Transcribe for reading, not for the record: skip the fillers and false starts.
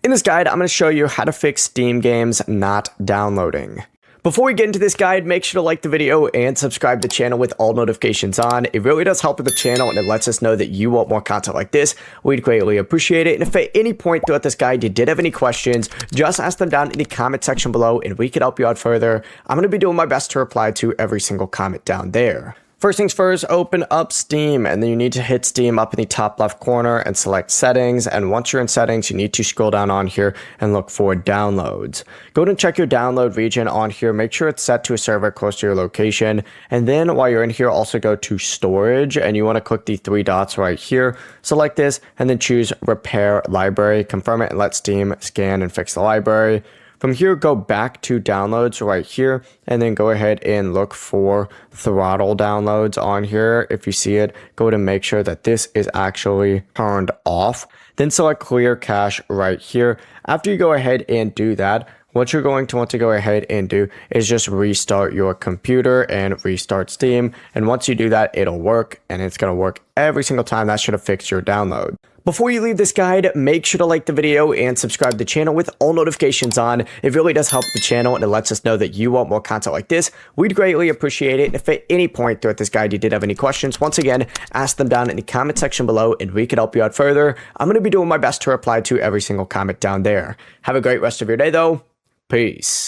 In this guide, I'm going to show you how to fix Steam games not downloading. Before we get into this guide, make sure to like the video and subscribe to the channel with all notifications on. It really does help with the channel and it lets us know that you want more content like this. We'd greatly appreciate it. And if at any point throughout this guide you did have any questions, just ask them down in the comment section below and we could help you out further. I'm going to be doing my best to reply to every single comment down there. First things first, open up Steam, and then you need to hit Steam up in the top left corner and select settings. And once you're in settings, you need to scroll down on here and look for downloads. Go ahead and check your download region on here. Make sure it's set to a server close to your location. And then while you're in here, also go to storage and you want to click the three dots right here. Select this and then choose repair library, confirm it and let Steam scan and fix the library. From here, go back to downloads right here, and then go ahead and look for throttle downloads on here. If you see it, go ahead and make sure that this is actually turned off. Then select clear cache right here. After you go ahead and do that, what you're going to want to go ahead and do is just restart your computer and restart Steam. And once you do that, it'll work, and it's going to work every single time. That should have fixed your download. Before you leave this guide, make sure to like the video and subscribe to the channel with all notifications on. It really does help the channel and it lets us know that you want more content like this. We'd greatly appreciate it. And if at any point throughout this guide you did have any questions, once again, ask them down in the comment section below and we could help you out further. I'm going to be doing my best to reply to every single comment down there. Have a great rest of your day though. Peace.